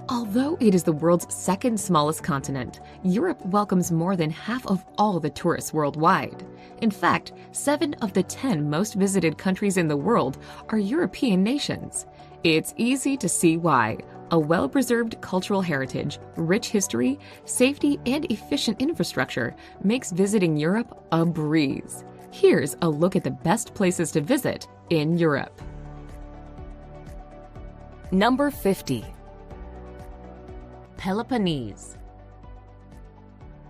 Although it is the world's second smallest continent, Europe welcomes more than half of all the tourists worldwide. In fact, 7 of the 10 most visited countries in the world are European nations. It's easy to see why. A well-preserved cultural heritage, rich history, safety, and efficient infrastructure makes visiting Europe a breeze. Here's a look at the best places to visit in Europe. Number 50. Peloponnese.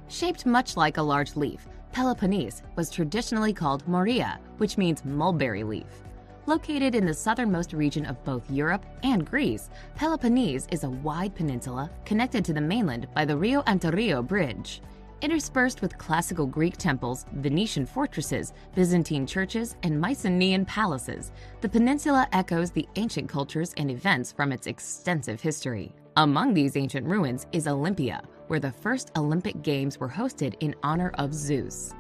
Shaped much like a large leaf, Peloponnese was traditionally called Morea, which means mulberry leaf. Located in the southernmost region of both Europe and Greece, Peloponnese is a wide peninsula connected to the mainland by the Rio Antario Bridge. Interspersed with classical Greek temples, Venetian fortresses, Byzantine churches, and Mycenaean palaces, the peninsula echoes the ancient cultures and events from its extensive history. Among these ancient ruins is Olympia, where the first Olympic Games were hosted in honor of Zeus.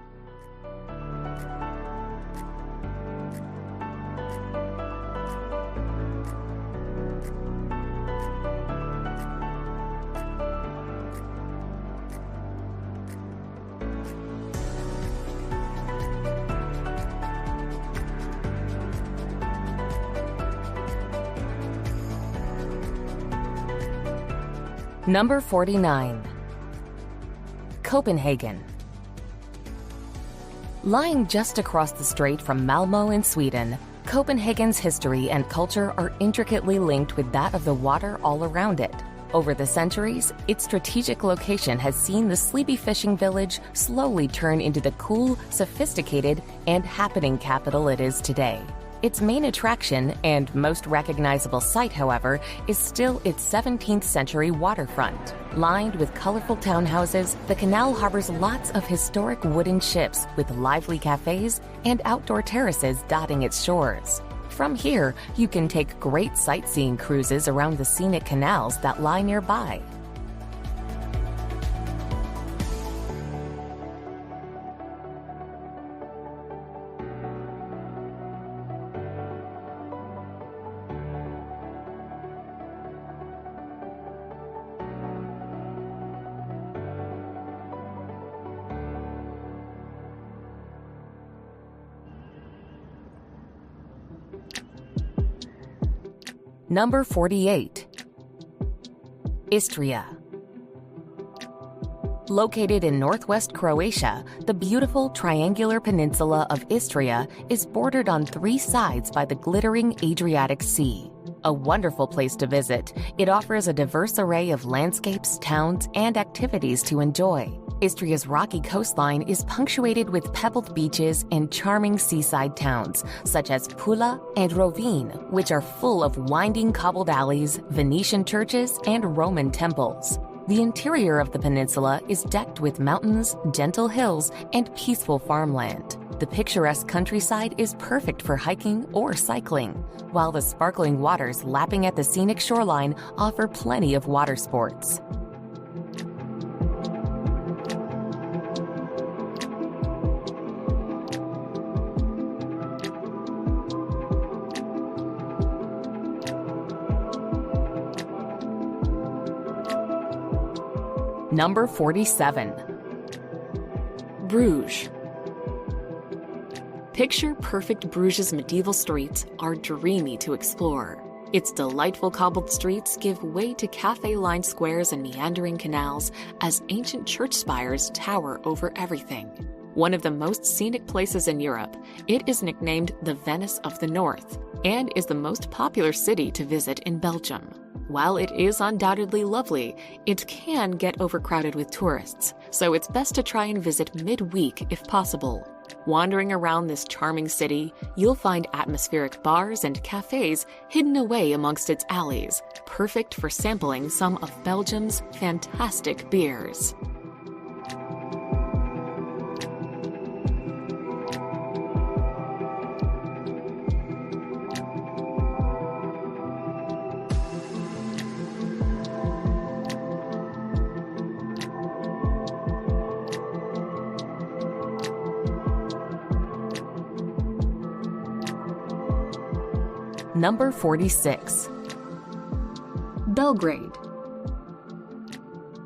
Number 49. Copenhagen. Lying just across the strait from Malmö in Sweden, Copenhagen's history and culture are intricately linked with that of the water all around it. Over the centuries, its strategic location has seen the sleepy fishing village slowly turn into the cool, sophisticated, and happening capital it is today. Its main attraction and most recognizable site, however, is still its 17th century waterfront. Lined with colorful townhouses, the canal harbors lots of historic wooden ships with lively cafes and outdoor terraces dotting its shores. From here, you can take great sightseeing cruises around the scenic canals that lie nearby. Number 48. Istria. Located in northwest Croatia, the beautiful triangular peninsula of Istria is bordered on 3 sides by the glittering Adriatic Sea. A wonderful place to visit, it offers a diverse array of landscapes, towns, and activities to enjoy. Istria's rocky coastline is punctuated with pebbled beaches and charming seaside towns, such as Pula and Rovin, which are full of winding cobbled alleys, Venetian churches, and Roman temples. The interior of the peninsula is decked with mountains, gentle hills, and peaceful farmland. The picturesque countryside is perfect for hiking or cycling, while the sparkling waters lapping at the scenic shoreline offer plenty of water sports. Number 47. Bruges. Picture-perfect Bruges' medieval streets are dreamy to explore. Its delightful cobbled streets give way to cafe-lined squares and meandering canals as ancient church spires tower over everything. One of the most scenic places in Europe, it is nicknamed the Venice of the North and is the most popular city to visit in Belgium. While it is undoubtedly lovely, it can get overcrowded with tourists, so it's best to try and visit midweek if possible. Wandering around this charming city, you'll find atmospheric bars and cafes hidden away amongst its alleys, perfect for sampling some of Belgium's fantastic beers. Number 46. Belgrade.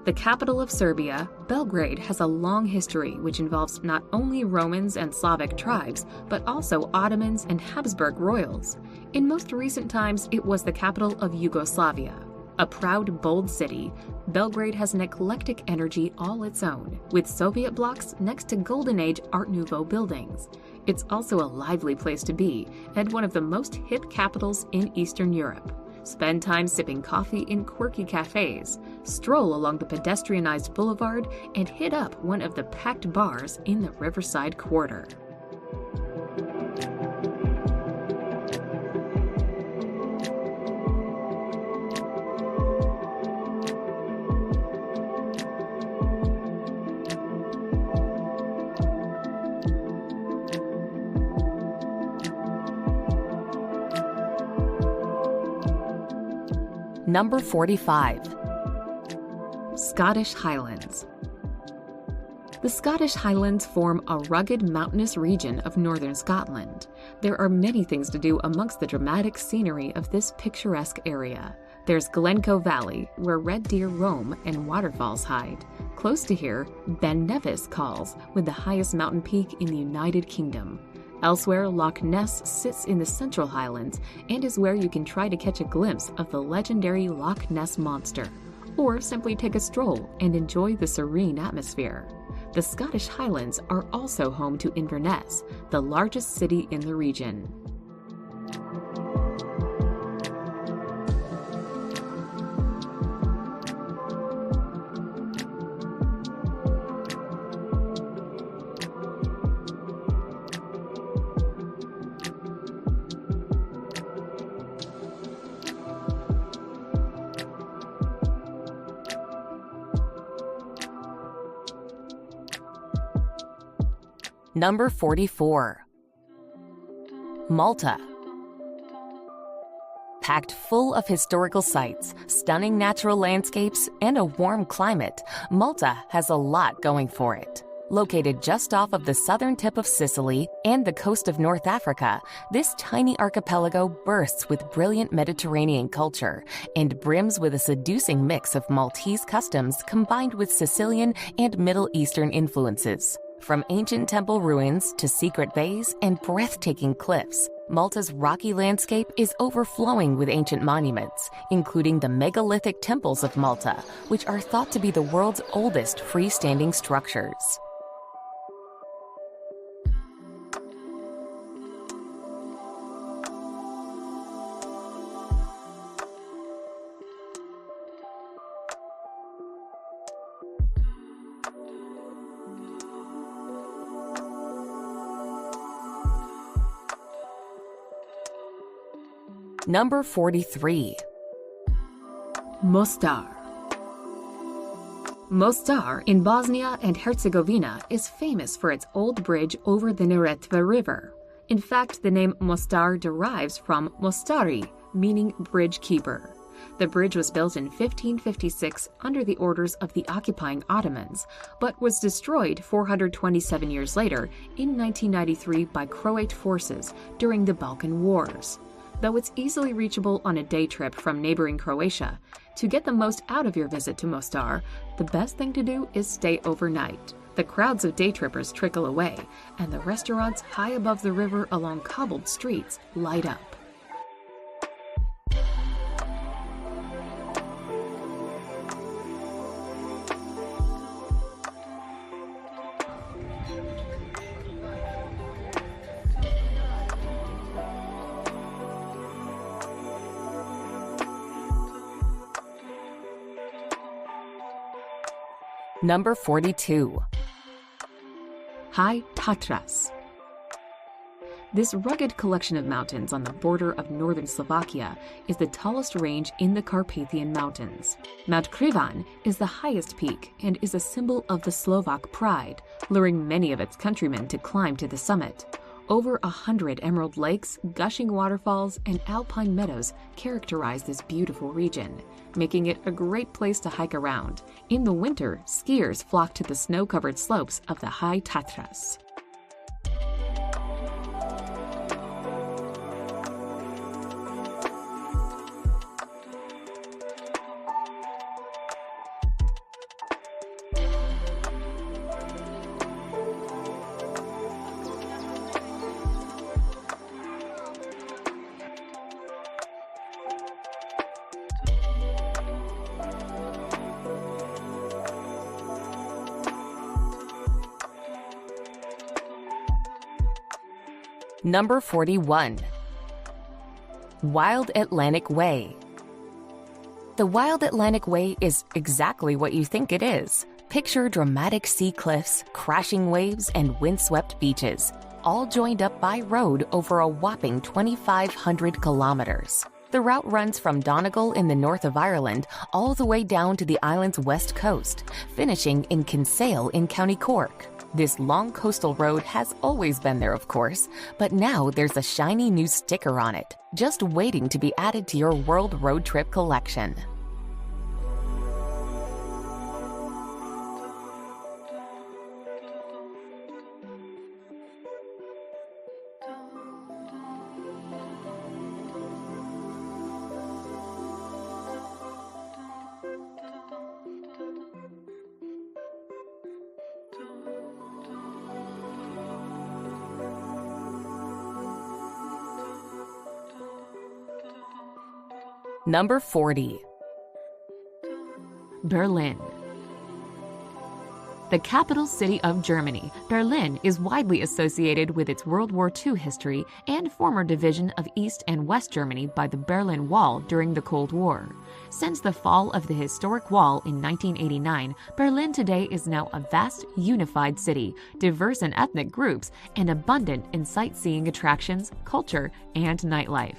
The capital of Serbia, Belgrade has a long history which involves not only Romans and Slavic tribes, but also Ottomans and Habsburg royals. In most recent times, it was the capital of Yugoslavia. A proud, bold city, Belgrade has an eclectic energy all its own, with Soviet blocks next to Golden Age Art Nouveau buildings. It's also a lively place to be, and one of the most hip capitals in Eastern Europe. Spend time sipping coffee in quirky cafes, stroll along the pedestrianized boulevard, and hit up one of the packed bars in the Riverside Quarter. Number 45. Scottish Highlands. The Scottish Highlands form a rugged mountainous region of northern Scotland. There are many things to do amongst the dramatic scenery of this picturesque area. There's Glencoe Valley, where red deer roam and waterfalls hide. Close to here, Ben Nevis calls, with the highest mountain peak in the United Kingdom. Elsewhere, Loch Ness sits in the Central Highlands and is where you can try to catch a glimpse of the legendary Loch Ness Monster, or simply take a stroll and enjoy the serene atmosphere. The Scottish Highlands are also home to Inverness, the largest city in the region. Number 44. Malta. Packed full of historical sites, stunning natural landscapes, and a warm climate, Malta has a lot going for it. Located just off of the southern tip of Sicily and the coast of North Africa, this tiny archipelago bursts with brilliant Mediterranean culture and brims with a seducing mix of Maltese customs combined with Sicilian and Middle Eastern influences. From ancient temple ruins to secret bays and breathtaking cliffs, Malta's rocky landscape is overflowing with ancient monuments, including the megalithic temples of Malta, which are thought to be the world's oldest freestanding structures. Number 43. Mostar. Mostar in Bosnia and Herzegovina is famous for its old bridge over the Neretva River. In fact, the name Mostar derives from Mostari, meaning bridge keeper. The bridge was built in 1556 under the orders of the occupying Ottomans, but was destroyed 427 years later in 1993 by Croat forces during the Balkan Wars. Though it's easily reachable on a day trip from neighboring Croatia, to get the most out of your visit to Mostar, the best thing to do is stay overnight. The crowds of day trippers trickle away, and the restaurants high above the river along cobbled streets light up. Number 42. High Tatras. This rugged collection of mountains on the border of northern Slovakia is the tallest range in the Carpathian Mountains. Mount Krivan is the highest peak and is a symbol of the Slovak pride, luring many of its countrymen to climb to the summit. Over 100 emerald lakes, gushing waterfalls, and alpine meadows characterize this beautiful region, making it a great place to hike around. In the winter, skiers flock to the snow-covered slopes of the High Tatras. Number 41. Wild Atlantic Way. The Wild Atlantic Way is exactly what you think it is. Picture dramatic sea cliffs, crashing waves, and windswept beaches, all joined up by road over a whopping 2,500 kilometers. The route runs from Donegal in the north of Ireland all the way down to the island's west coast, finishing in Kinsale in County Cork. This long coastal road has always been there, of course, but now there's a shiny new sticker on it, just waiting to be added to your world road trip collection. Number 40. Berlin. The capital city of Germany, Berlin is widely associated with its World War II history and former division of East and West Germany by the Berlin Wall during the Cold War. Since the fall of the historic wall in 1989, Berlin today is now a vast, unified city, diverse in ethnic groups, and abundant in sightseeing attractions, culture, and nightlife.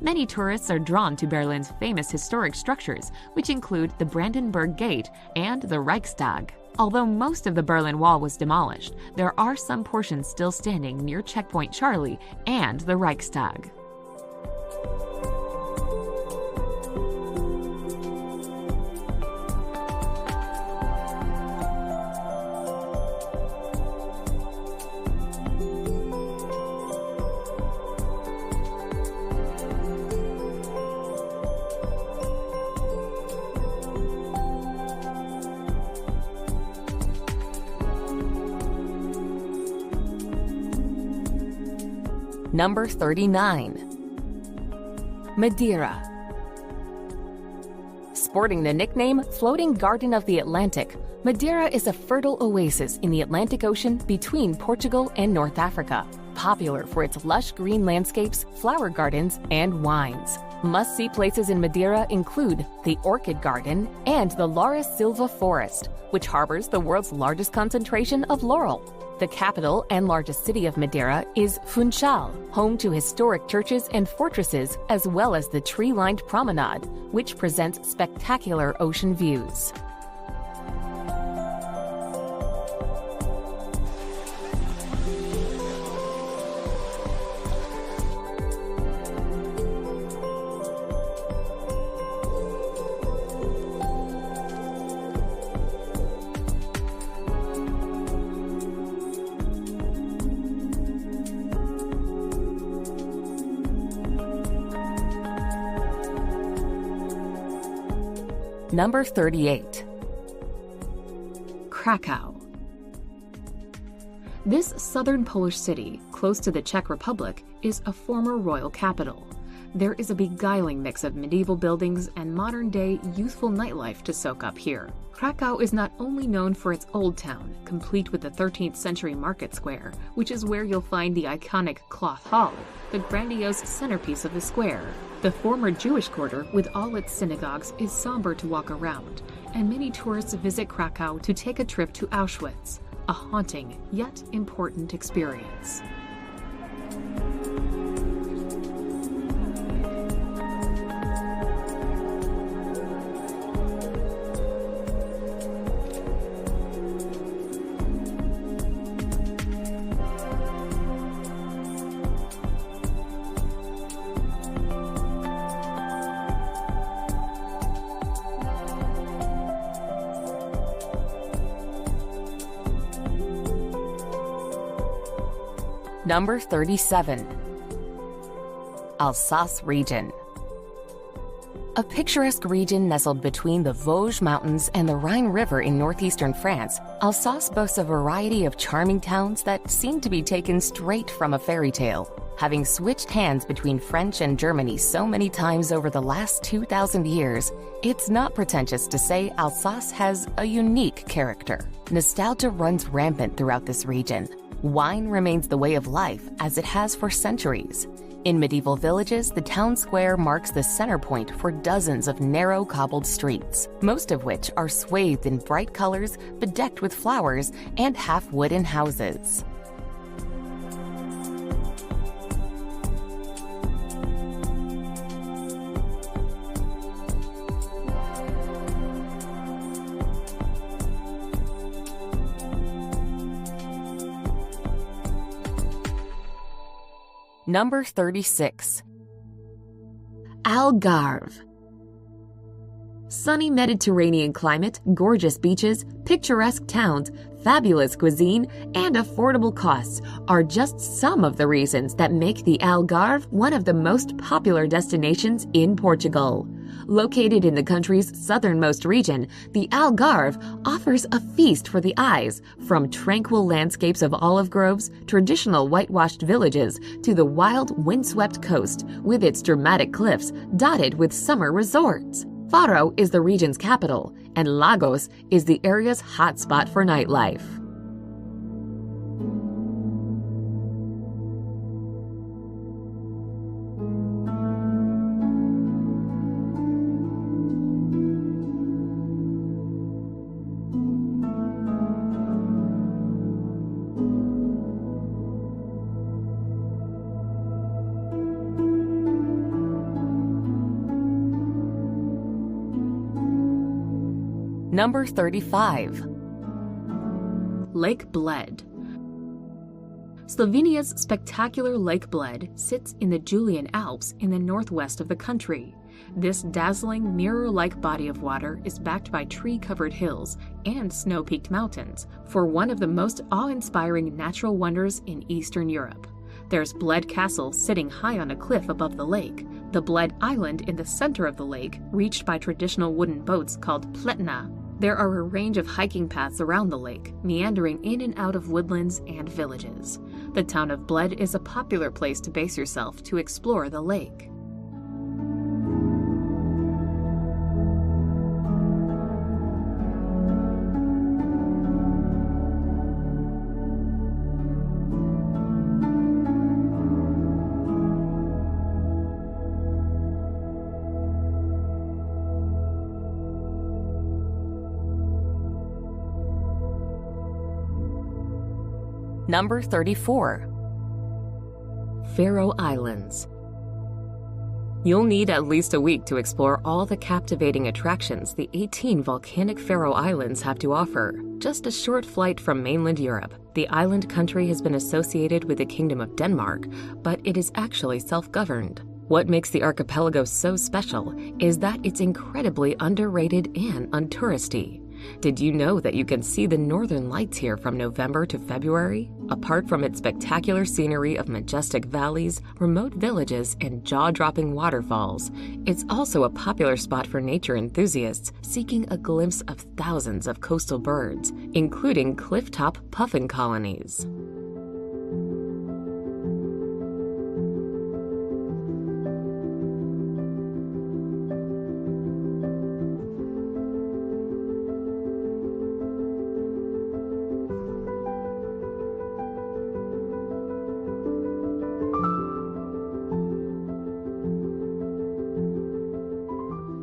Many tourists are drawn to Berlin's famous historic structures, which include the Brandenburg Gate and the Reichstag. Although most of the Berlin Wall was demolished, there are some portions still standing near Checkpoint Charlie and the Reichstag. Number 39. Madeira. Sporting the nickname Floating Garden of the Atlantic, Madeira is a fertile oasis in the Atlantic Ocean between Portugal and North Africa, popular for its lush green landscapes, flower gardens, and wines. Must-see places in Madeira include the Orchid Garden and the Laura Silva Forest, which harbors the world's largest concentration of laurel. The capital and largest city of Madeira is Funchal, home to historic churches and fortresses, as well as the tree-lined promenade, which presents spectacular ocean views. Number 38. Krakow. This southern Polish city, close to the Czech Republic, is a former royal capital. There is a beguiling mix of medieval buildings and modern-day youthful nightlife to soak up here. Krakow is not only known for its old town, complete with the 13th century market square, which is where you'll find the iconic Cloth Hall, the grandiose centerpiece of the square. The former Jewish quarter, with all its synagogues, is somber to walk around, and many tourists visit Krakow to take a trip to Auschwitz, a haunting yet important experience. Number 37. Alsace region. A picturesque region nestled between the Vosges Mountains and the Rhine River in northeastern France, Alsace boasts a variety of charming towns that seem to be taken straight from a fairy tale. Having switched hands between French and Germany so many times over the last 2,000 years, it's not pretentious to say Alsace has a unique character. Nostalgia runs rampant throughout this region. Wine remains the way of life as it has for centuries. In medieval villages, the town square marks the center point for dozens of narrow cobbled streets, most of which are swathed in bright colors, bedecked with flowers, and half-wooden houses. Number 36. Algarve. Sunny Mediterranean climate, gorgeous beaches, picturesque towns, fabulous cuisine, and affordable costs are just some of the reasons that make the Algarve one of the most popular destinations in Portugal. Located in the country's southernmost region, the Algarve offers a feast for the eyes, from tranquil landscapes of olive groves, traditional whitewashed villages, to the wild, windswept coast, with its dramatic cliffs dotted with summer resorts. Faro is the region's capital, and Lagos is the area's hotspot for nightlife. Number 35. Lake Bled. Slovenia's spectacular Lake Bled sits in the Julian Alps in the northwest of the country. This dazzling, mirror-like body of water is backed by tree-covered hills and snow-peaked mountains for one of the most awe-inspiring natural wonders in Eastern Europe. There's Bled Castle sitting high on a cliff above the lake, the Bled Island in the center of the lake, reached by traditional wooden boats called pletna. There are a range of hiking paths around the lake, meandering in and out of woodlands and villages. The town of Bled is a popular place to base yourself to explore the lake. Number 34. Faroe Islands. You'll need at least a week to explore all the captivating attractions the 18 volcanic Faroe Islands have to offer. Just a short flight from mainland Europe, the island country has been associated with the Kingdom of Denmark, but it is actually self-governed. What makes the archipelago so special is that it's incredibly underrated and untouristy. Did you know that you can see the northern lights here from November to February? Apart from its spectacular scenery of majestic valleys, remote villages, and jaw-dropping waterfalls, it's also a popular spot for nature enthusiasts seeking a glimpse of thousands of coastal birds, including cliff-top puffin colonies.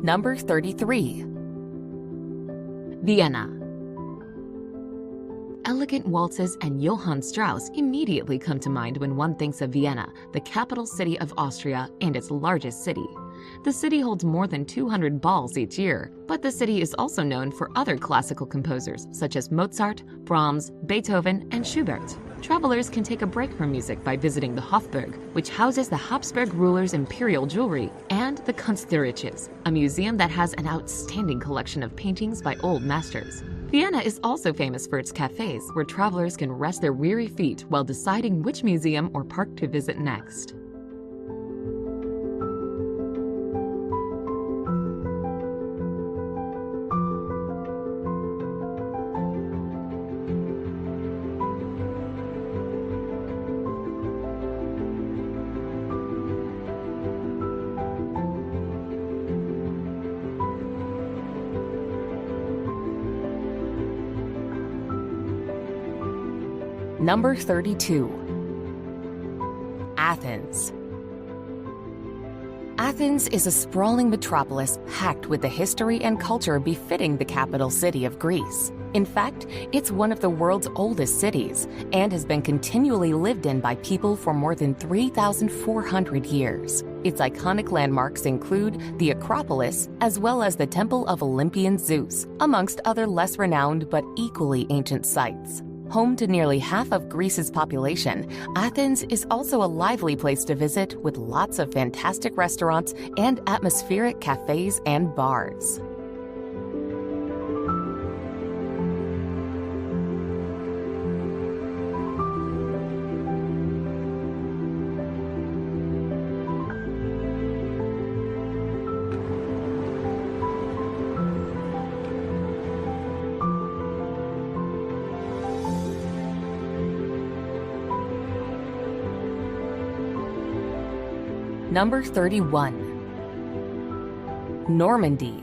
Number 33. Vienna. Elegant waltzes and Johann Strauss immediately come to mind when one thinks of Vienna, the capital city of Austria and its largest city. The city holds more than 200 balls each year, but the city is also known for other classical composers such as Mozart, Brahms, Beethoven, and Schubert. Travelers can take a break from music by visiting the Hofburg, which houses the Habsburg rulers' imperial jewelry, and the Kunstgerätschis, a museum that has an outstanding collection of paintings by old masters. Vienna is also famous for its cafes, where travelers can rest their weary feet while deciding which museum or park to visit next. Number 32. Athens. Athens is a sprawling metropolis packed with the history and culture befitting the capital city of Greece. In fact, it's one of the world's oldest cities and has been continually lived in by people for more than 3,400 years. Its iconic landmarks include the Acropolis as well as the Temple of Olympian Zeus, amongst other less renowned but equally ancient sites. Home to nearly half of Greece's population, Athens is also a lively place to visit with lots of fantastic restaurants and atmospheric cafes and bars. Number 31. Normandy.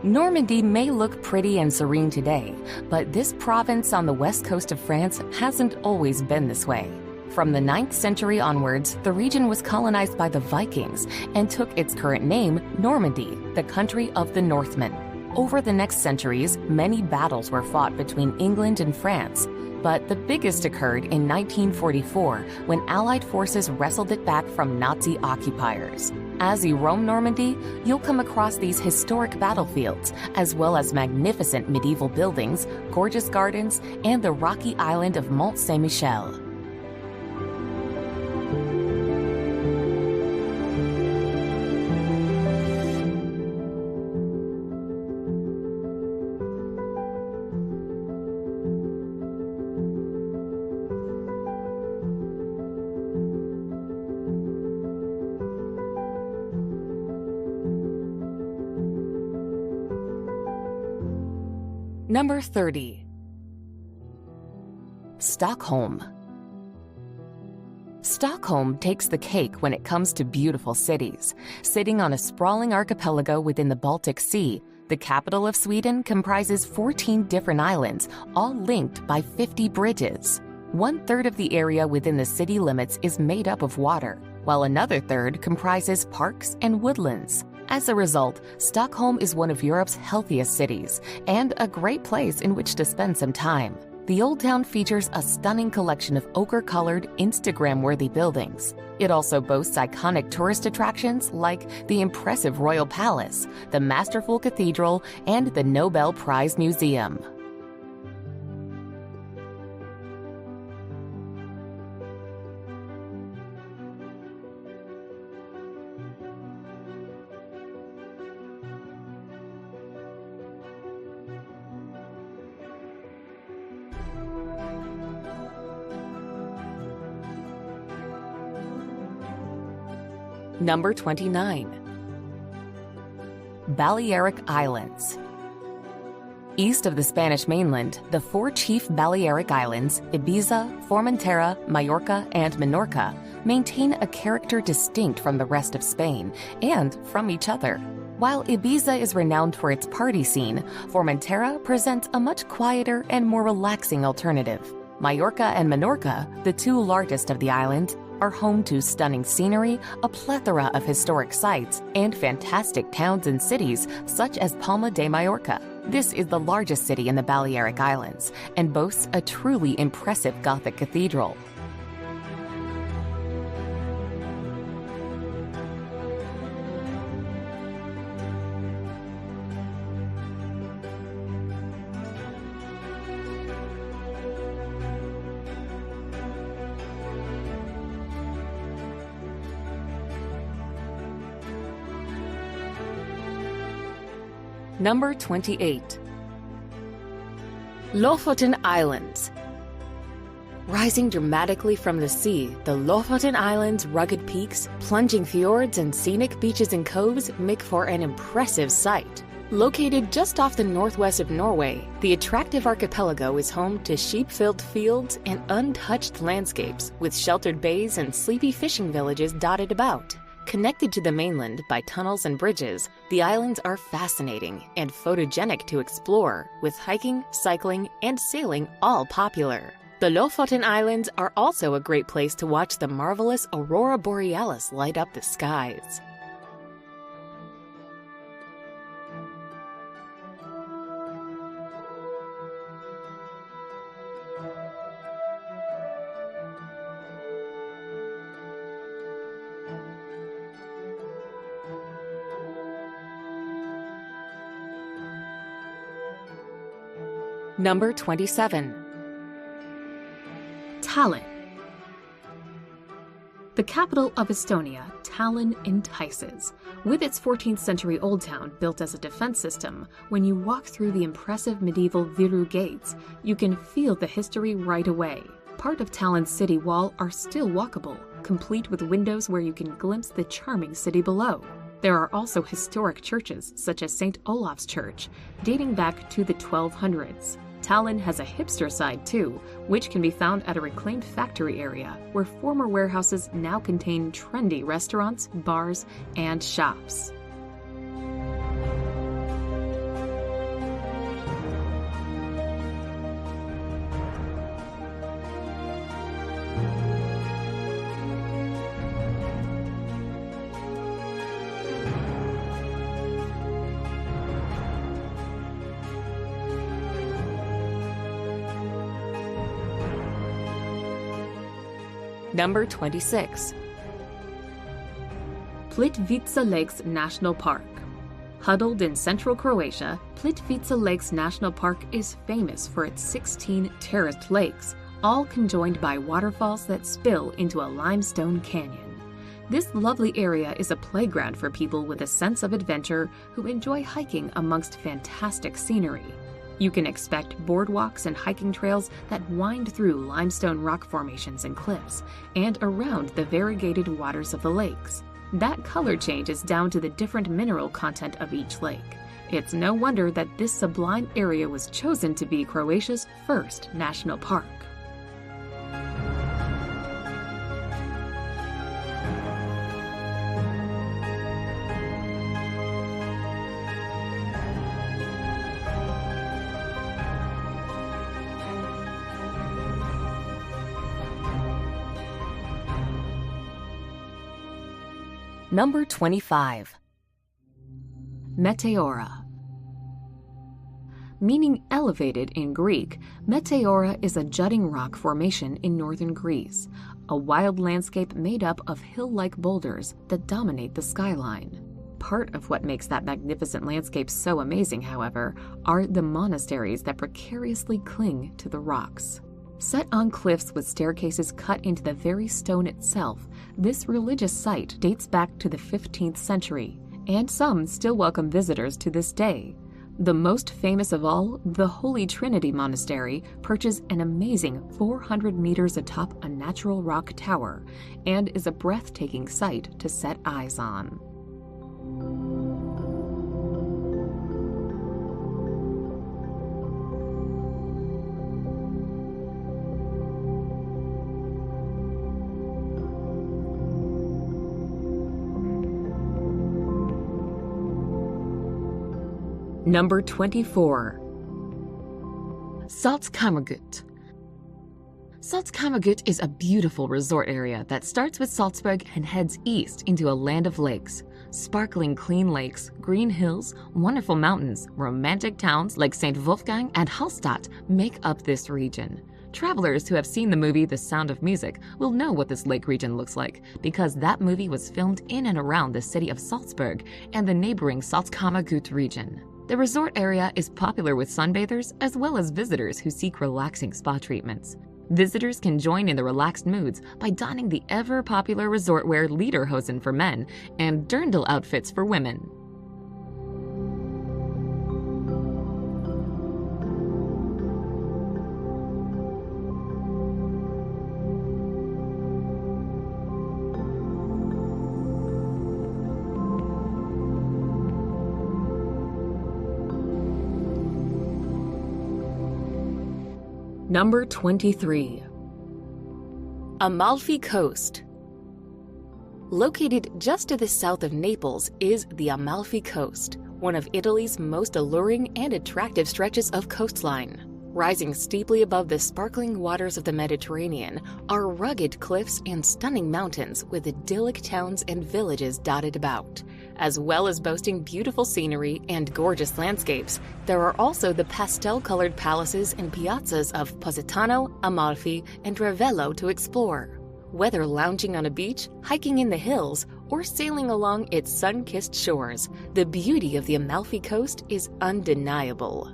Normandy may look pretty and serene today, but this province on the west coast of France hasn't always been this way. From the 9th century onwards, the region was colonized by the Vikings and took its current name, Normandy, the country of the Northmen. Over the next centuries, many battles were fought between England and France, but the biggest occurred in 1944 when Allied forces wrestled it back from Nazi occupiers. As you roam Normandy, you'll come across these historic battlefields, as well as magnificent medieval buildings, gorgeous gardens, and the rocky island of Mont Saint-Michel. Number 30. Stockholm. Stockholm takes the cake when it comes to beautiful cities. Sitting on a sprawling archipelago within the Baltic Sea, the capital of Sweden comprises 14 different islands, all linked by 50 bridges. 1/3 of the area within the city limits is made up of water, while another third comprises parks and woodlands. As a result, Stockholm is one of Europe's healthiest cities and a great place in which to spend some time. The Old Town features a stunning collection of ochre-colored, Instagram-worthy buildings. It also boasts iconic tourist attractions like the impressive Royal Palace, the masterful cathedral, and the Nobel Prize Museum. Number 29. Balearic Islands. East of the Spanish mainland, the 4 chief Balearic Islands, Ibiza, Formentera, Majorca, and Menorca, maintain a character distinct from the rest of Spain and from each other. While Ibiza is renowned for its party scene, Formentera presents a much quieter and more relaxing alternative. Majorca and Menorca, the 2 largest of the islands, are home to stunning scenery, a plethora of historic sites, and fantastic towns and cities such as Palma de Mallorca. This is the largest city in the Balearic Islands and boasts a truly impressive Gothic cathedral. Number 28. Lofoten Islands. Rising dramatically from the sea, the Lofoten Islands' rugged peaks, plunging fjords, and scenic beaches and coves make for an impressive sight. Located just off the northwest of Norway, the attractive archipelago is home to sheep-filled fields and untouched landscapes with sheltered bays and sleepy fishing villages dotted about. Connected to the mainland by tunnels and bridges, the islands are fascinating and photogenic to explore, with hiking, cycling, and sailing all popular. The Lofoten Islands are also a great place to watch the marvelous aurora borealis light up the skies. Number 27. Tallinn. The capital of Estonia, Tallinn entices. With its 14th century old town built as a defense system, when you walk through the impressive medieval Viru gates, you can feel the history right away. Part of Tallinn's city wall are still walkable, complete with windows where you can glimpse the charming city below. There are also historic churches, such as St. Olaf's Church, dating back to the 1200s. Tallinn has a hipster side too, which can be found at a reclaimed factory area where former warehouses now contain trendy restaurants, bars, and shops. Number 26. Plitvice Lakes National Park. Huddled in central Croatia, Plitvice Lakes National Park is famous for its 16 terraced lakes, all conjoined by waterfalls that spill into a limestone canyon. This lovely area is a playground for people with a sense of adventure who enjoy hiking amongst fantastic scenery. You can expect boardwalks and hiking trails that wind through limestone rock formations and cliffs, and around the variegated waters of the lakes. That color change is down to the different mineral content of each lake. It's no wonder that this sublime area was chosen to be Croatia's first national park. Number 25. Meteora. Meaning elevated in Greek, Meteora is a jutting rock formation in northern Greece, a wild landscape made up of hill-like boulders that dominate the skyline. Part of what makes that magnificent landscape so amazing, however, are the monasteries that precariously cling to the rocks. Set on cliffs with staircases cut into the very stone itself, this religious site dates back to the 15th century, and some still welcome visitors to this day. The most famous of all, the Holy Trinity Monastery, perches an amazing 400 meters atop a natural rock tower, and is a breathtaking sight to set eyes on. Number 24. Salzkammergut. Salzkammergut is a beautiful resort area that starts with Salzburg and heads east into a land of lakes. Sparkling clean lakes, green hills, wonderful mountains, romantic towns like St. Wolfgang and Hallstatt make up this region. Travelers who have seen the movie The Sound of Music will know what this lake region looks like, because that movie was filmed in and around the city of Salzburg and the neighboring Salzkammergut region. The resort area is popular with sunbathers as well as visitors who seek relaxing spa treatments. Visitors can join in the relaxed moods by donning the ever-popular resort wear lederhosen for men and dirndl outfits for women. Number 23. Amalfi Coast. Located just to the south of Naples is the Amalfi Coast, one of Italy's most alluring and attractive stretches of coastline. Rising steeply above the sparkling waters of the Mediterranean are rugged cliffs and stunning mountains with idyllic towns and villages dotted about. As well as boasting beautiful scenery and gorgeous landscapes, there are also the pastel-colored palaces and piazzas of Positano, Amalfi, and Ravello to explore. Whether lounging on a beach, hiking in the hills, or sailing along its sun-kissed shores, the beauty of the Amalfi Coast is undeniable.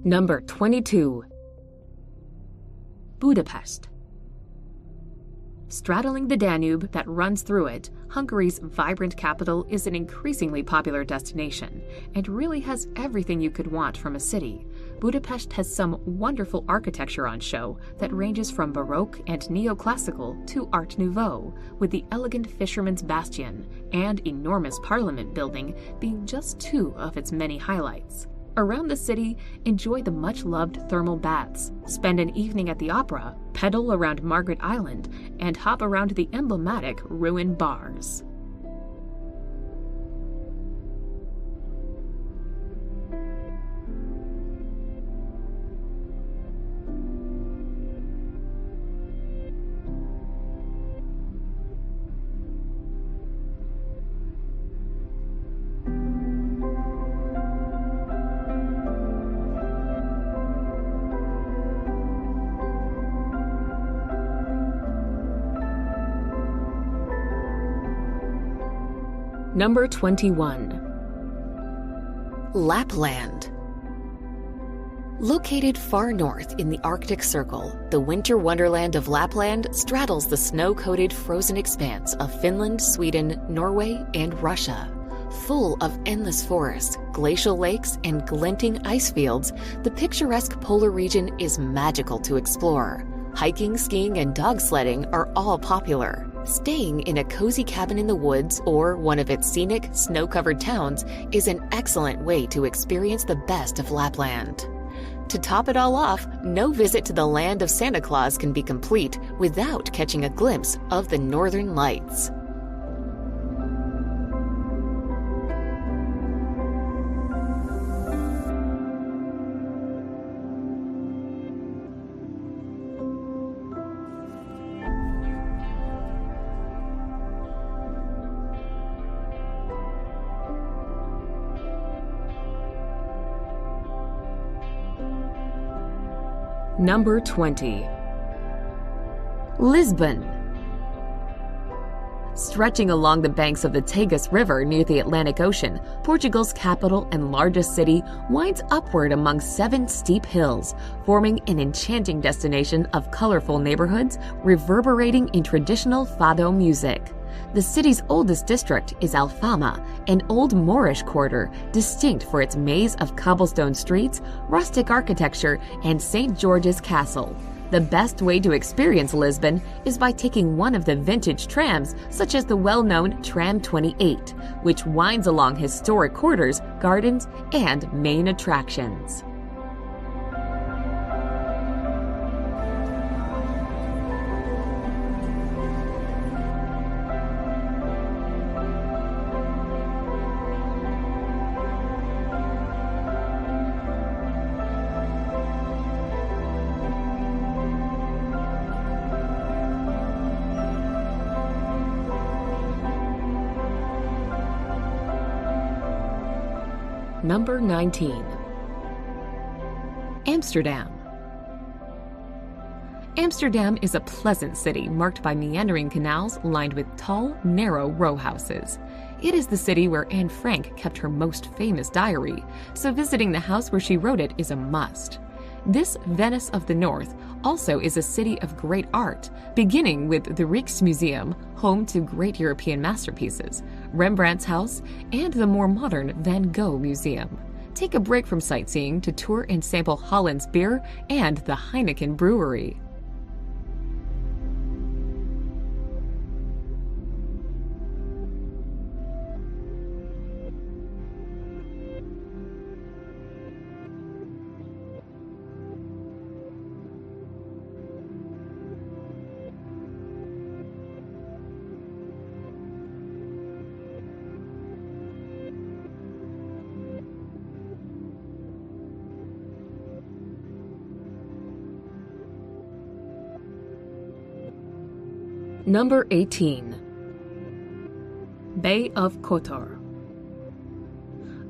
Number 22. Budapest. Straddling the Danube that runs through it, Hungary's vibrant capital is an increasingly popular destination and really has everything you could want from a city. Budapest has some wonderful architecture on show that ranges from Baroque and neoclassical to Art Nouveau, with the elegant Fisherman's Bastion and enormous Parliament building being just two of its many highlights. Around the city, enjoy the much-loved thermal baths, spend an evening at the opera, pedal around Margaret Island, and hop around the emblematic ruined bars. Number 21. Lapland. Located far north in the Arctic Circle, the winter wonderland of Lapland straddles the snow-coated frozen expanse of Finland, Sweden, Norway, and Russia. Full of endless forests, glacial lakes, and glinting ice fields, the picturesque polar region is magical to explore. Hiking, skiing, and dog sledding are all popular. Staying in a cozy cabin in the woods or one of its scenic, snow-covered towns is an excellent way to experience the best of Lapland. To top it all off, no visit to the land of Santa Claus can be complete without catching a glimpse of the Northern Lights. Number 20. Lisbon. Stretching along the banks of the Tagus River near the Atlantic Ocean, Portugal's capital and largest city winds upward among 7 steep hills, forming an enchanting destination of colorful neighborhoods reverberating in traditional fado music. The city's oldest district is Alfama, an old Moorish quarter distinct for its maze of cobblestone streets, rustic architecture, and St. George's Castle. The best way to experience Lisbon is by taking one of the vintage trams, such as the well-known Tram 28, which winds along historic quarters, gardens, and main attractions. Number 19. Amsterdam. Amsterdam is a pleasant city marked by meandering canals lined with tall, narrow row houses. It is the city where Anne Frank kept her most famous diary, so visiting the house where she wrote it is a must. This Venice of the North also is a city of great art, beginning with the Rijksmuseum, home to great European masterpieces, Rembrandt's house, and the more modern Van Gogh Museum. Take a break from sightseeing to tour and sample Holland's beer and the Heineken Brewery. Number 18. Bay of Kotor.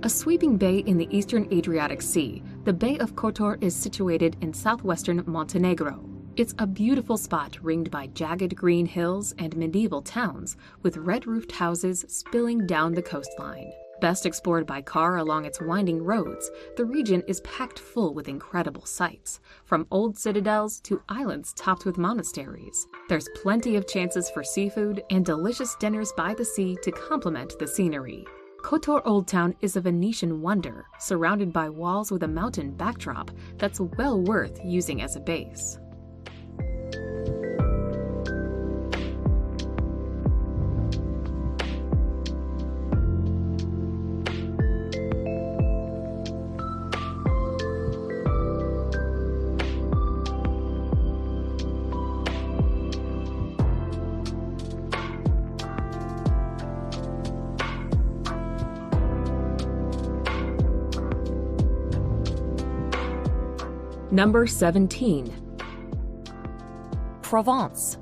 A sweeping bay in the eastern Adriatic Sea, the Bay of Kotor is situated in southwestern Montenegro. It's a beautiful spot ringed by jagged green hills and medieval towns with red-roofed houses spilling down the coastline. Best explored by car along its winding roads, the region is packed full with incredible sights, from old citadels to islands topped with monasteries. There's plenty of chances for seafood and delicious dinners by the sea to complement the scenery. Kotor Old Town is a Venetian wonder, surrounded by walls with a mountain backdrop that's well worth using as a base. Number 17. Provence.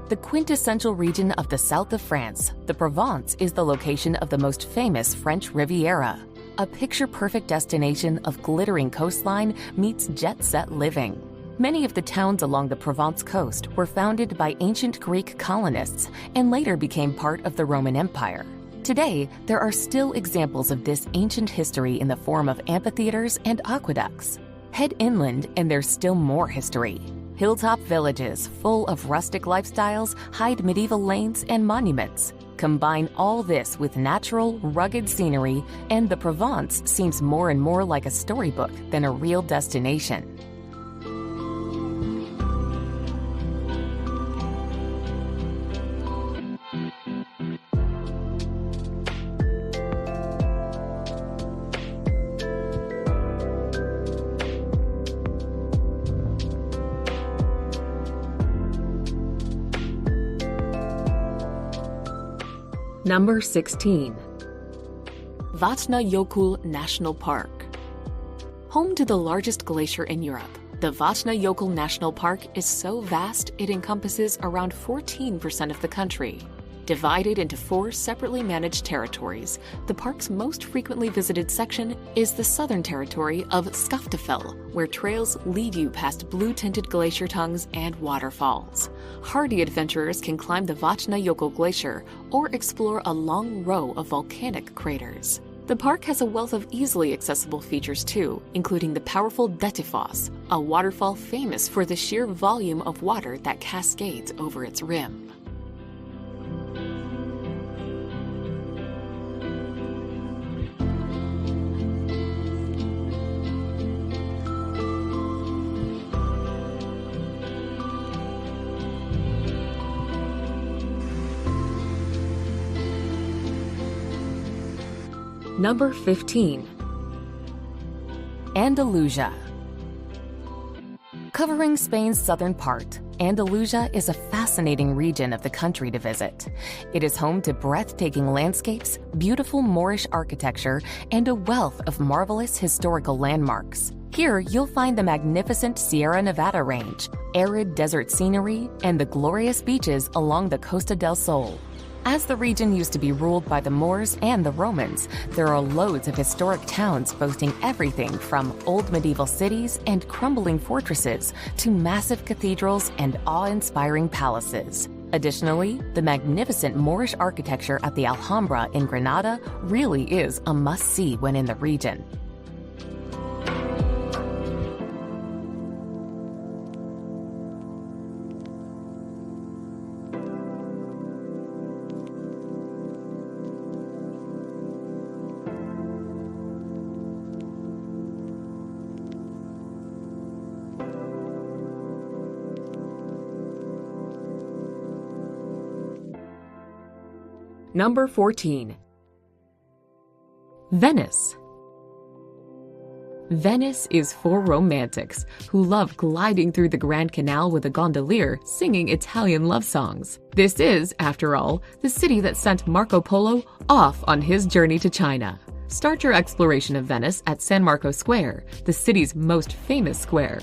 The quintessential region of the south of France, the Provence is the location of the most famous French Riviera, a picture-perfect destination of glittering coastline meets jet-set living. Many of the towns along the Provence coast were founded by ancient Greek colonists and later became part of the Roman Empire. Today, there are still examples of this ancient history in the form of amphitheaters and aqueducts. Head inland and there's still more history. Hilltop villages full of rustic lifestyles hide medieval lanes and monuments. Combine all this with natural, rugged scenery, and the Provence seems more and more like a storybook than a real destination. Number 16. Vatnajökull National Park. Home to the largest glacier in Europe, the Vatnajökull National Park is so vast it encompasses around 14% of the country. Divided into 4 separately managed territories, the park's most frequently visited section is the southern territory of Skaftafell, where trails lead you past blue-tinted glacier tongues and waterfalls. Hardy adventurers can climb the Vatnajökull Glacier or explore a long row of volcanic craters. The park has a wealth of easily accessible features too, including the powerful Dettifoss, a waterfall famous for the sheer volume of water that cascades over its rim. Number 15. Andalusia. Covering Spain's southern part, Andalusia is a fascinating region of the country to visit. It is home to breathtaking landscapes, beautiful Moorish architecture, and a wealth of marvelous historical landmarks. Here, you'll find the magnificent Sierra Nevada range, arid desert scenery, and the glorious beaches along the Costa del Sol. As the region used to be ruled by the Moors and the Romans, there are loads of historic towns boasting everything from old medieval cities and crumbling fortresses to massive cathedrals and awe-inspiring palaces. Additionally, the magnificent Moorish architecture at the Alhambra in Granada really is a must-see when in the region. Number 14. Venice. Venice is for romantics who love gliding through the Grand Canal with a gondolier singing Italian love songs. This is, after all, the city that sent Marco Polo off on his journey to China. Start your exploration of Venice at San Marco Square, the city's most famous square.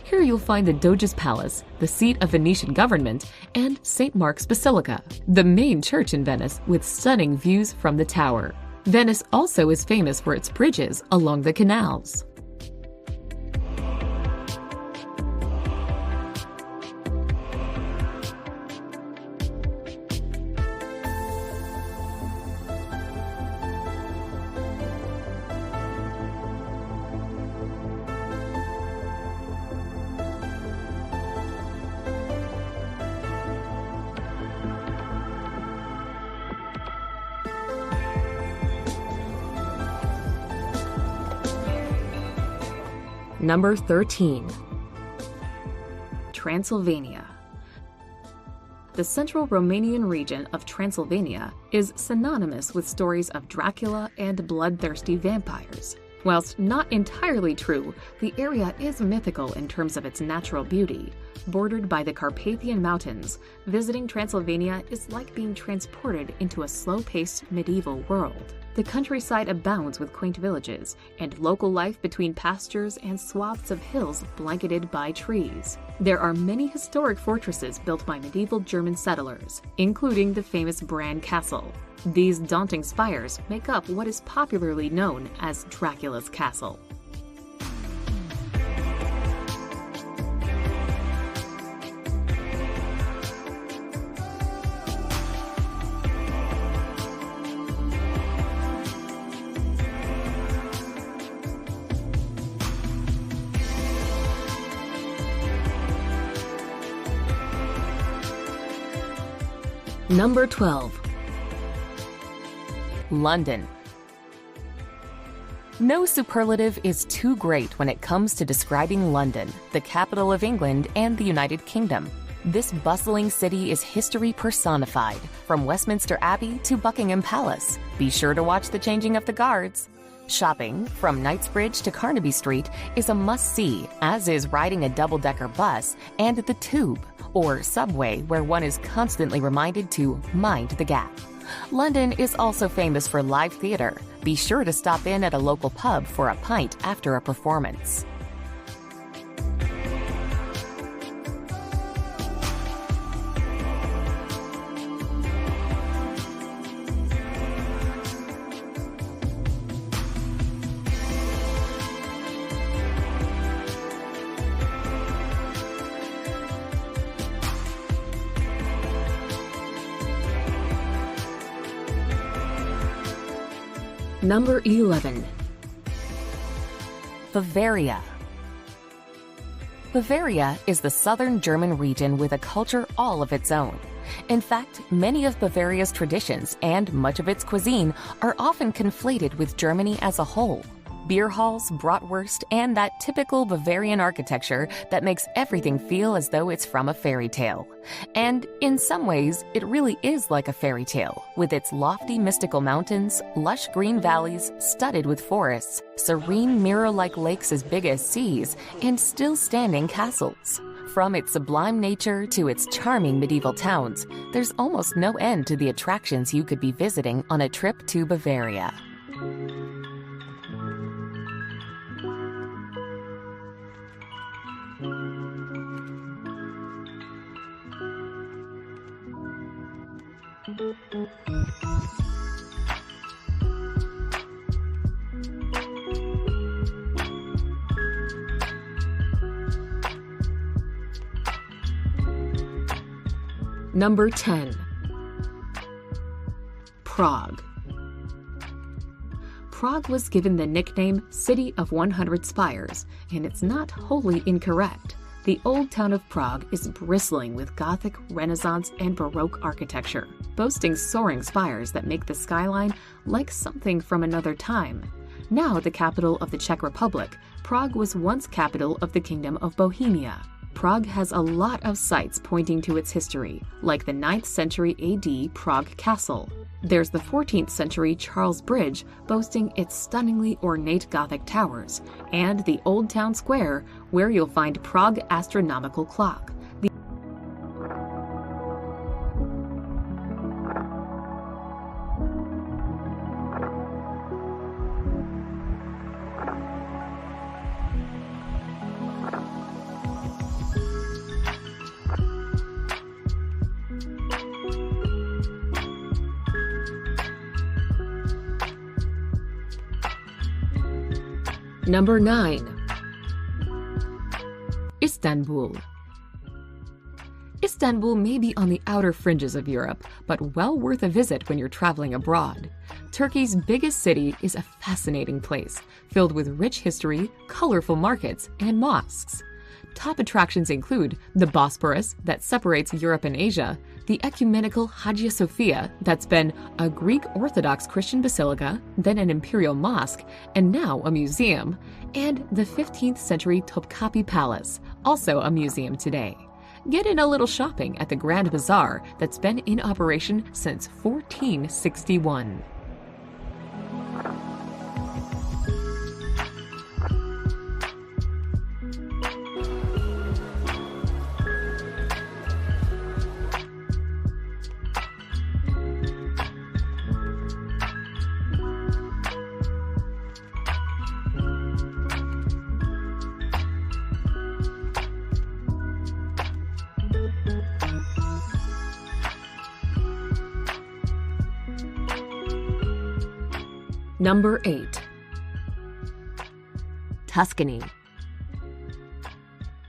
Here you'll find the Doge's Palace, the seat of Venetian government, and St. Mark's Basilica, the main church in Venice with stunning views from the tower. Venice also is famous for its bridges along the canals. Number 13. Transylvania. The central Romanian region of Transylvania is synonymous with stories of Dracula and bloodthirsty vampires. Whilst not entirely true, the area is mythical in terms of its natural beauty. Bordered by the Carpathian Mountains, visiting Transylvania is like being transported into a slow-paced medieval world. The countryside abounds with quaint villages, and local life between pastures and swaths of hills blanketed by trees. There are many historic fortresses built by medieval German settlers, including the famous Bran Castle. These daunting spires make up what is popularly known as Dracula's Castle. Number 12. London. No superlative is too great when it comes to describing London, the capital of England and the United Kingdom. This bustling city is history personified, from Westminster Abbey to Buckingham Palace. Be sure to watch the changing of the guards. Shopping, from Knightsbridge to Carnaby Street, is a must-see, as is riding a double-decker bus and the Tube, or subway, where one is constantly reminded to mind the gap. London is also famous for live theater. Be sure to stop in at a local pub for a pint after a performance. Number 11. Bavaria. Bavaria is the southern German region with a culture all of its own. In fact, many of Bavaria's traditions and much of its cuisine are often conflated with Germany as a whole. Beer halls, bratwurst, and that typical Bavarian architecture that makes everything feel as though it's from a fairy tale. And in some ways, it really is like a fairy tale, with its lofty mystical mountains, lush green valleys studded with forests, serene mirror-like lakes as big as seas, and still-standing castles. From its sublime nature to its charming medieval towns, there's almost no end to the attractions you could be visiting on a trip to Bavaria. Number 10. Prague. Prague was given the nickname City of 100 Spires, and it's not wholly incorrect. The old town of Prague is bristling with Gothic, Renaissance, and Baroque architecture, boasting soaring spires that make the skyline like something from another time. Now the capital of the Czech Republic, Prague was once capital of the Kingdom of Bohemia. Prague has a lot of sites pointing to its history, like the 9th century AD Prague Castle. There's the 14th century Charles Bridge, boasting its stunningly ornate Gothic towers, and the Old Town Square, where you'll find Prague astronomical clock. Number 9. Istanbul. Istanbul may be on the outer fringes of Europe, but well worth a visit when you're traveling abroad. Turkey's biggest city is a fascinating place, filled with rich history, colorful markets, and mosques. Top attractions include the Bosporus that separates Europe and Asia, the ecumenical Hagia Sophia that's been a Greek Orthodox Christian basilica, then an imperial mosque, and now a museum, and the 15th century Topkapi Palace, also a museum today. Get in a little shopping at the Grand Bazaar that's been in operation since 1461. Number 8. Tuscany.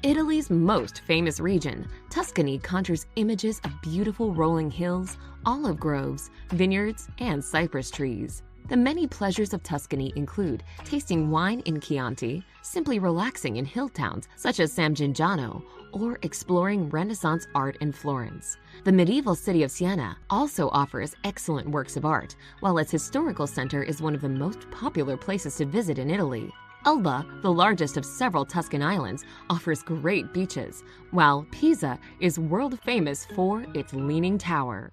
Italy's most famous region, Tuscany conjures images of beautiful rolling hills, olive groves, vineyards, and cypress trees. The many pleasures of Tuscany include tasting wine in Chianti, simply relaxing in hill towns such as San Gimignano, or exploring Renaissance art in Florence. The medieval city of Siena also offers excellent works of art, while its historical center is one of the most popular places to visit in Italy. Elba, the largest of several Tuscan islands, offers great beaches, while Pisa is world famous for its Leaning Tower.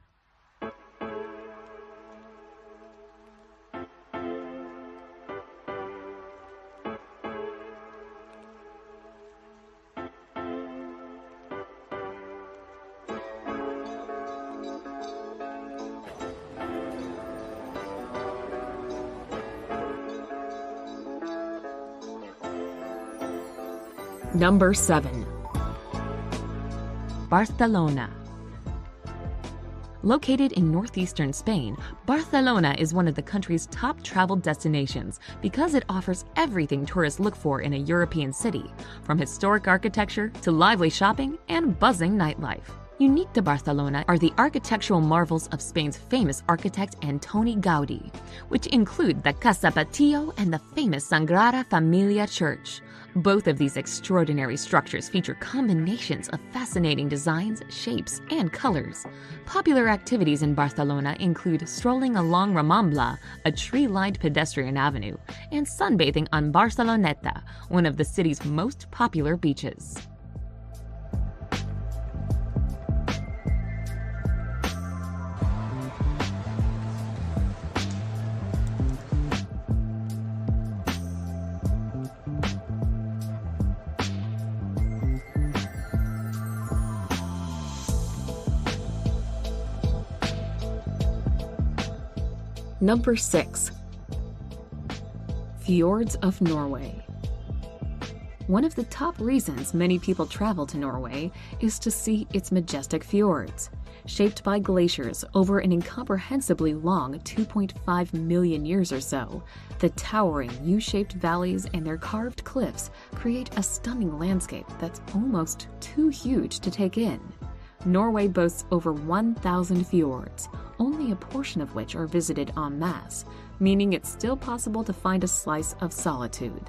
Number 7. Barcelona. Located in northeastern Spain, Barcelona is one of the country's top travel destinations because it offers everything tourists look for in a European city, from historic architecture to lively shopping and buzzing nightlife. Unique to Barcelona are the architectural marvels of Spain's famous architect Antoni Gaudí, which include the Casa Patillo and the famous Sagrada Familia Church. Both of these extraordinary structures feature combinations of fascinating designs, shapes, and colors. Popular activities in Barcelona include strolling along Rambla, a tree-lined pedestrian avenue, and sunbathing on Barceloneta, one of the city's most popular beaches. Number 6. Fjords of Norway. One of the top reasons many people travel to Norway is to see its majestic fjords. Shaped by glaciers over an incomprehensibly long 2.5 million years or so, the towering U-shaped valleys and their carved cliffs create a stunning landscape that's almost too huge to take in. Norway boasts over 1,000 fjords, only a portion of which are visited en masse, meaning it's still possible to find a slice of solitude.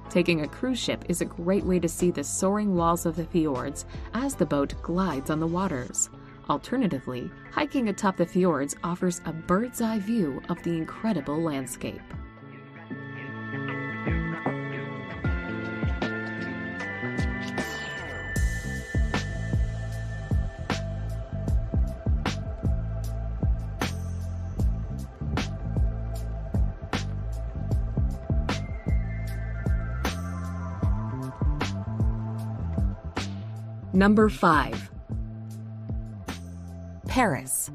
Taking a cruise ship is a great way to see the soaring walls of the fjords as the boat glides on the waters. Alternatively, hiking atop the fjords offers a bird's-eye view of the incredible landscape. Number 5. Paris.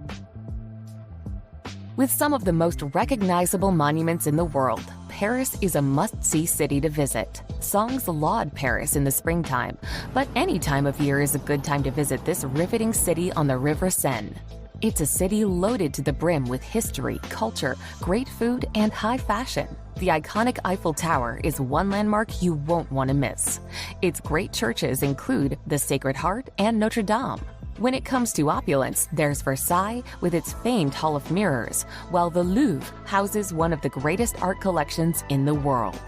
With some of the most recognizable monuments in the world, Paris is a must-see city to visit. Songs laud Paris in the springtime, but any time of year is a good time to visit this riveting city on the River Seine. It's a city loaded to the brim with history, culture, great food, and high fashion. The iconic Eiffel Tower is one landmark you won't want to miss. Its great churches include the Sacred Heart and Notre Dame. When it comes to opulence, there's Versailles with its famed Hall of Mirrors, while the Louvre houses one of the greatest art collections in the world.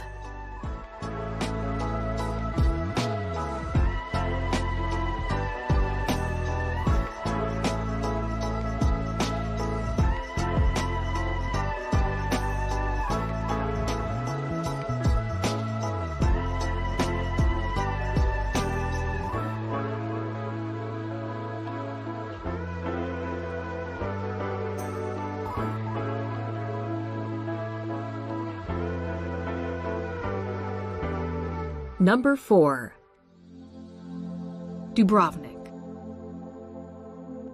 Number 4. Dubrovnik.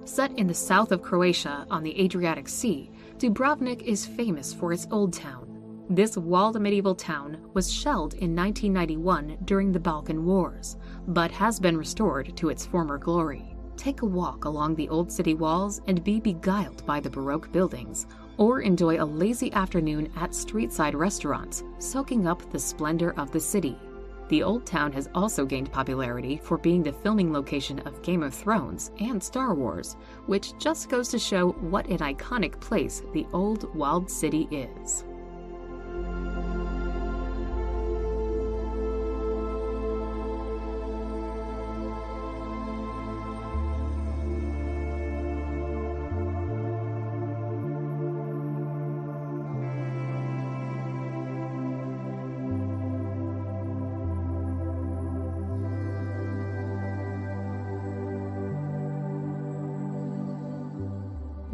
Set in the south of Croatia on the Adriatic Sea, Dubrovnik is famous for its old town. This walled medieval town was shelled in 1991 during the Balkan Wars, but has been restored to its former glory. Take a walk along the old city walls and be beguiled by the Baroque buildings, or enjoy a lazy afternoon at street-side restaurants, soaking up the splendor of the city. The Old Town has also gained popularity for being the filming location of Game of Thrones and Star Wars, which just goes to show what an iconic place the old walled city is.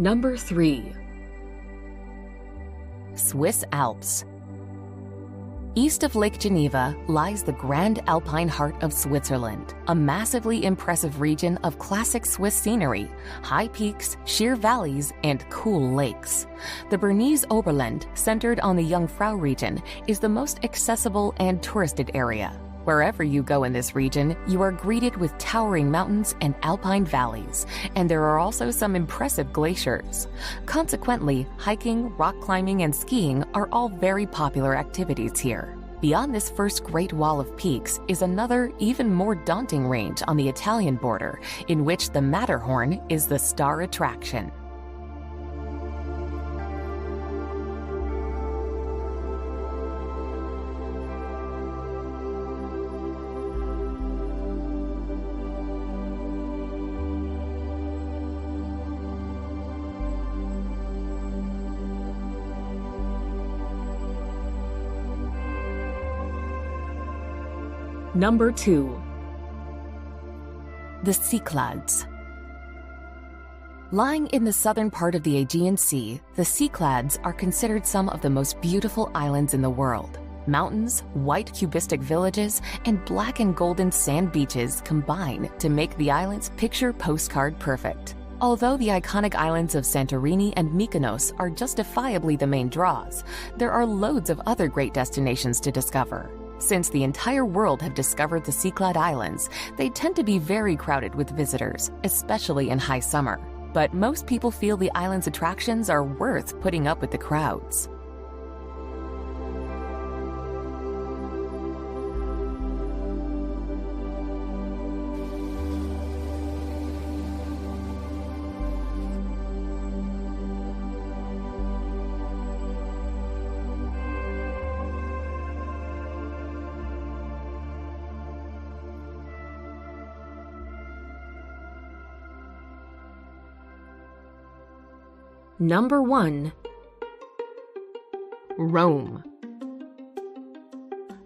Number 3. Swiss Alps. East of Lake Geneva lies the Grand Alpine heart of Switzerland, a massively impressive region of classic Swiss scenery, high peaks, sheer valleys, and cool lakes. The Bernese Oberland, centered on the Jungfrau region, is the most accessible and touristed area. Wherever you go in this region, you are greeted with towering mountains and alpine valleys, and there are also some impressive glaciers. Consequently, hiking, rock climbing, and skiing are all very popular activities here. Beyond this first Great Wall of Peaks is another, even more daunting range on the Italian border, in which the Matterhorn is the star attraction. Number 2. The Cyclades. Lying in the southern part of the Aegean Sea, the Cyclades are considered some of the most beautiful islands in the world. Mountains, white cubistic villages, and black and golden sand beaches combine to make the islands picture postcard perfect. Although the iconic islands of Santorini and Mykonos are justifiably the main draws, there are loads of other great destinations to discover. Since the entire world have discovered the Cyclade Islands, they tend to be very crowded with visitors, especially in high summer. But most people feel the island's attractions are worth putting up with the crowds. Number 1. Rome.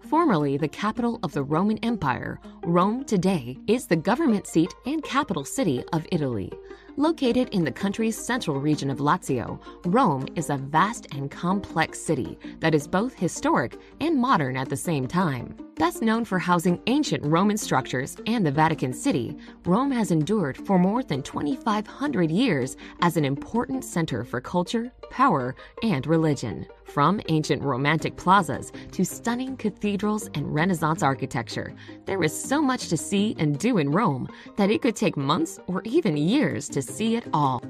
Formerly the capital of the Roman Empire, Rome today is the government seat and capital city of Italy. Located in the country's central region of Lazio, Rome is a vast and complex city that is both historic and modern at the same time. Best known for housing ancient Roman structures and the Vatican City, Rome has endured for more than 2,500 years as an important center for culture, power, and religion. From ancient romantic plazas to stunning cathedrals and Renaissance architecture, there is so much to see and do in Rome that it could take months or even years to see it all.